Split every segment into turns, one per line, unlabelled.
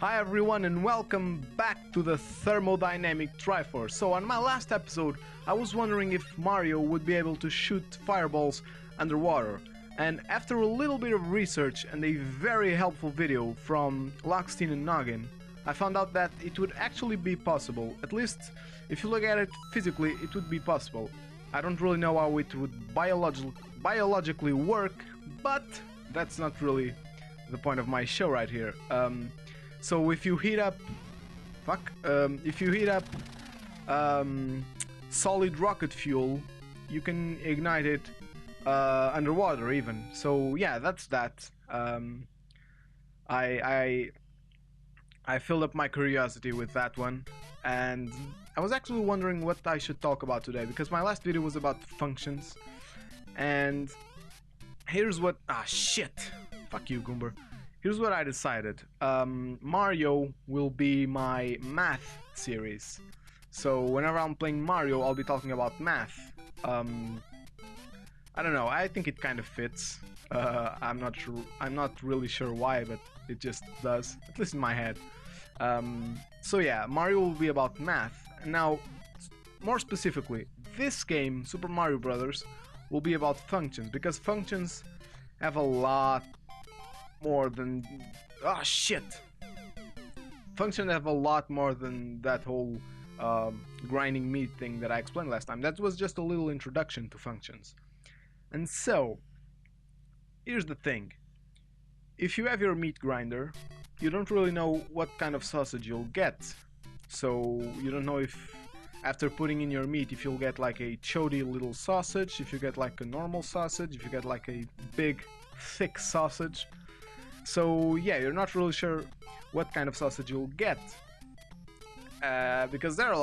Hi everyone and welcome back to the Thermodynamic Triforce. So on my last episode I was wondering if Mario would be able to shoot fireballs underwater, and after a little bit of research and a very helpful video from Lockstein and Noggin, I found out that it would actually be possible. At least if you look at it physically, it would be possible. I don't really know how it would biologically work, but that's not really the point of my show right here. So if you heat up, solid rocket fuel, you can ignite it underwater even. So yeah, that's that. I filled up my curiosity with that one, and I was actually wondering what I should talk about today, because my last video was about functions, and here's what fuck you, Goomber. Here's what I decided. Mario will be my math series. So whenever I'm playing Mario, I'll be talking about math. I don't know, I think it kind of fits. I'm not really sure why, but it just does, at least in my head. So yeah, Mario will be about math. Now, more specifically, this game, Super Mario Bros., will be about functions, because functions have a lot more than... Functions have a lot more than that whole grinding meat thing that I explained last time. That was just a little introduction to functions. And so, here's the thing. If you have your meat grinder, you don't really know what kind of sausage you'll get. So, you don't know if, after putting in your meat, if you'll get like a chody little sausage, if you get like a normal sausage, if you get like a big, thick sausage. So yeah, you're not really sure what kind of sausage you'll get, because there are a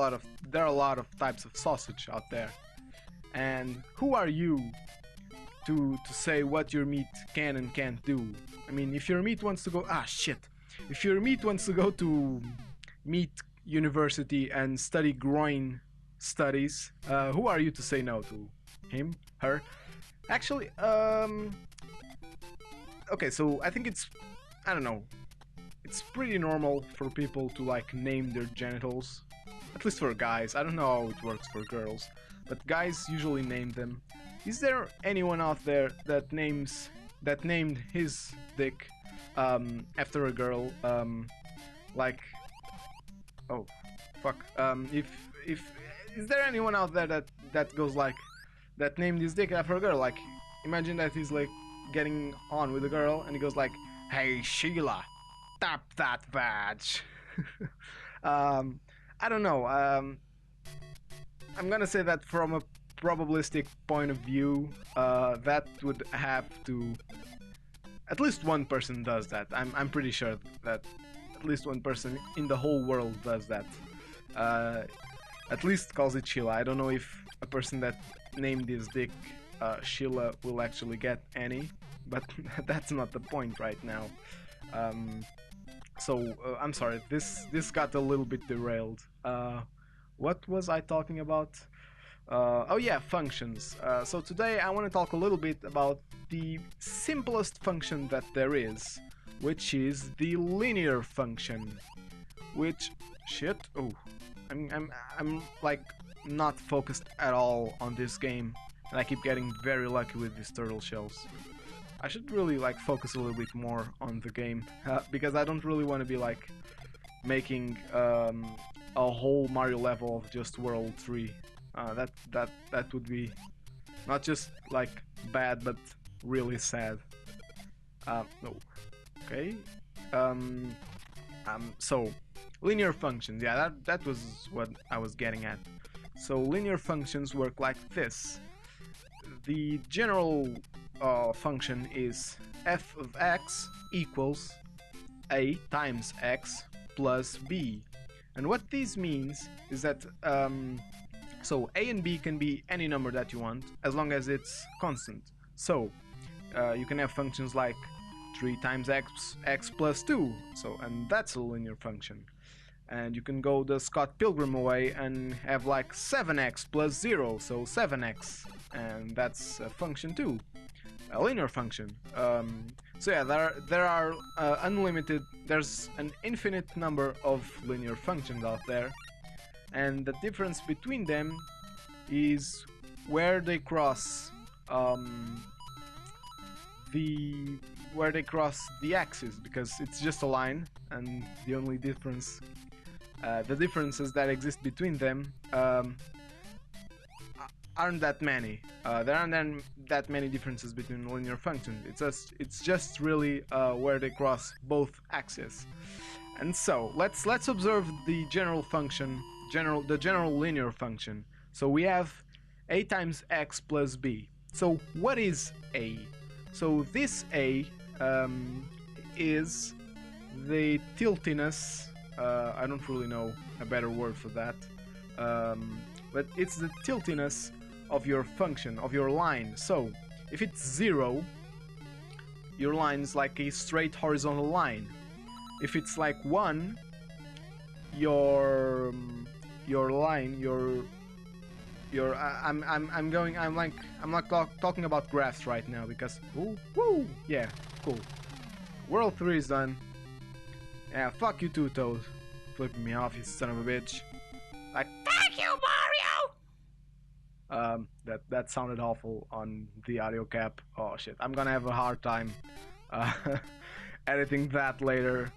lot of types of sausage out there, and who are you to say what your meat can and can't do? I mean, if your meat wants to go if your meat wants to go to meat university and study groin studies, who are you to say no to him, her? Actually, okay, so I think I don't know, it's pretty normal for people to like name their genitals, at least for guys. I don't know how it works for girls, but guys usually name them. Is there anyone out there that named his dick after a girl? Is there anyone out there that goes like, that named his dick after a girl? Like, imagine that he's like getting on with a girl and he goes like, "Hey Sheila, tap that badge." I don't know, I'm gonna say that from a probabilistic point of view, that would have to, at least one person does that. I'm pretty sure that at least one person in the whole world does that. At least calls it Sheila. I don't know if a person that named his dick Sheila will actually get any, but that's not the point right now. I'm sorry, this got a little bit derailed. What was I talking about? Oh yeah, functions. So today I want to talk a little bit about the simplest function that there is, which is the linear function. I'm like not focused at all on this game, and I keep getting very lucky with these turtle shells. I should really like focus a little bit more on the game, because I don't really want to be like making a whole Mario level of just World 3. That would be not just like bad, but really sad. No. Okay. So linear functions. Yeah, that was what I was getting at. So linear functions work like this. The general function is f of x equals a times x plus b. And what this means is that so a and b can be any number that you want, as long as it's constant. So you can have functions like 3 times x plus 2, and that's a linear function. And you can go the Scott Pilgrim way and have like 7x plus 0, so 7x, and that's a function too. a linear function. So yeah, there are unlimited. There's an infinite number of linear functions out there, and the difference between them is where they cross the the axis, because it's just a line, and the only difference, the differences that exist between them aren't that many. There aren't that many differences between linear functions. It's just really where they cross both axes. And so let's observe the general function, the general linear function. So we have a times x plus b. So what is a? So this a is the tiltiness. I don't really know a better word for that, but it's the tiltiness of your function, of your line. So if it's 0, your line is like a straight horizontal line. If it's like 1, your line, I'm like talking about graphs right now, because woo, yeah, cool. World 3 is done. Yeah, fuck you too, Toad. Flipping me off, you son of a bitch. Like, thank you, Mario! That sounded awful on the audio cap. Oh shit, I'm gonna have a hard time editing that later.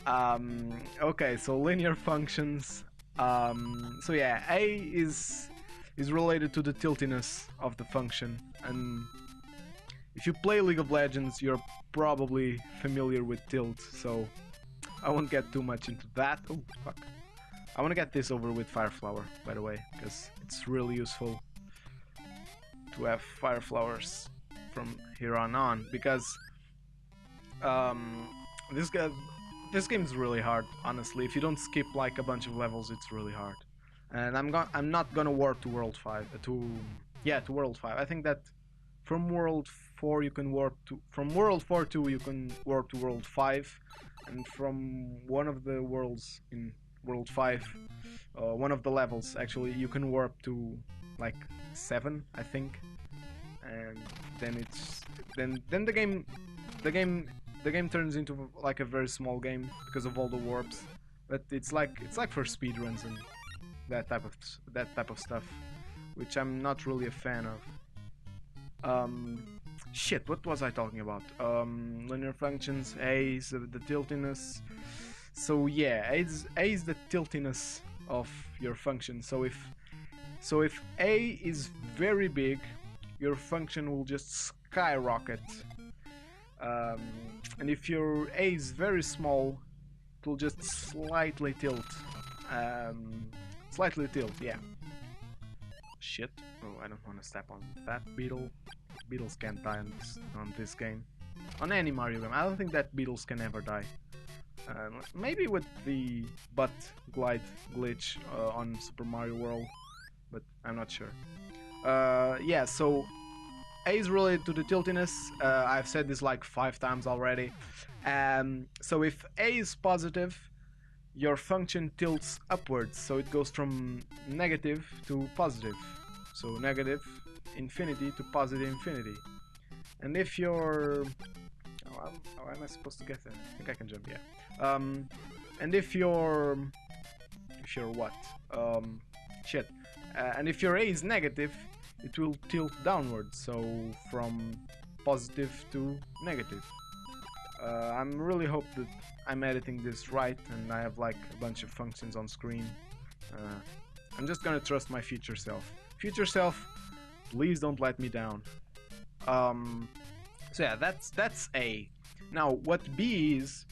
Okay, so linear functions. So yeah, a is related to the tiltiness of the function, and if you play League of Legends, you're probably familiar with tilt, so I won't get too much into that. Oh, fuck. I want to get this over with Fire Flower, by the way, because it's really useful to have Fire Flowers from here on, because this game is really hard, honestly. If you don't skip like a bunch of levels, it's really hard. And I'm not gonna warp to World 5 to World 5. I think that from World 4 you can warp to World 4 2 you can warp to World 5, and from one of the worlds in World 5, one of the levels actually, you can warp to like 7, I think. And then it's then the game turns into like a very small game because of all the warps. But it's like for speedruns and that type of stuff, which I'm not really a fan of. Shit, what was I talking about? Linear functions, a is the tiltiness. So yeah, a is the tiltiness of your function. So if a is very big, your function will just skyrocket. And if your a is very small, it will just slightly tilt. Yeah. Shit. Oh, I don't want to step on that beetle. Beetles can't die on this game. On any Mario game. I don't think that beetles can ever die. Maybe with the butt glide glitch on Super Mario World, but I'm not sure. Yeah, so a is related to the tiltiness. I've said this like 5 times already. So if a is positive, your function tilts upwards, so it goes from negative to positive. So negative infinity to positive infinity. And if you're... how am I supposed to get there? I think I can jump, yeah. And if you're... what? Shit. And if your a is negative, it will tilt downwards, so from positive to negative. I'm really hope that I'm editing this right and I have like a bunch of functions on screen. I'm just gonna trust my future self. Future self, please don't let me down. So yeah, that's A. Now what B is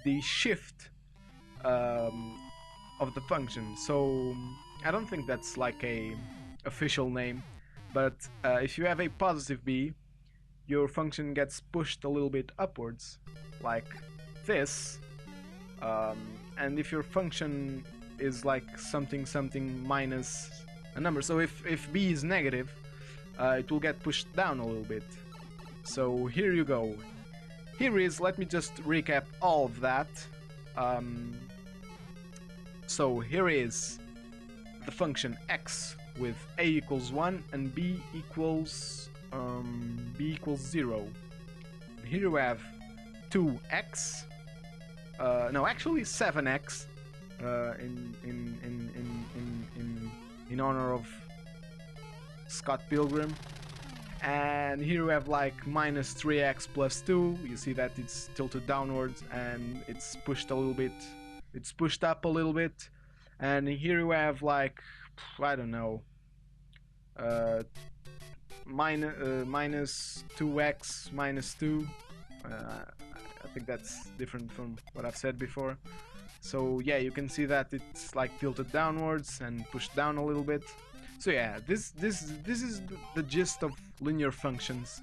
the shift of the function. So I don't think that's like a official name, but if you have a positive B, your function gets pushed a little bit upwards, like this. And if your function is like something minus a number, so if B is negative, it will get pushed down a little bit. So here you go. Here is, let me just recap all of that. So here is the function x with a equals 1 and b equals b equals 0. Here we have 2x. No, actually 7x. In honor of Scott Pilgrim. And here we have like minus 3x plus 2. You see that it's tilted downwards and it's pushed a little bit. It's pushed up a little bit. And here we have like, I don't know, minus 2x minus 2. I think that's different from what I've said before. So yeah, you can see that it's like tilted downwards and pushed down a little bit. So yeah, this is the gist of linear functions,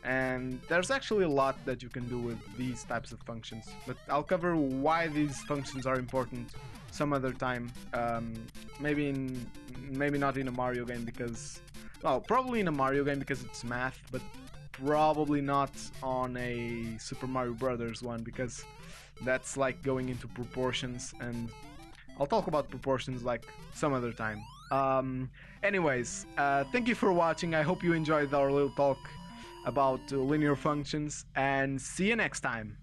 and there's actually a lot that you can do with these types of functions, but I'll cover why these functions are important some other time. Maybe not in a Mario game because, well, probably in a Mario game because it's math, but probably not on a Super Mario Brothers one because that's like going into proportions, and I'll talk about proportions like some other time. Anyways, thank you for watching. I hope you enjoyed our little talk about linear functions, and see you next time.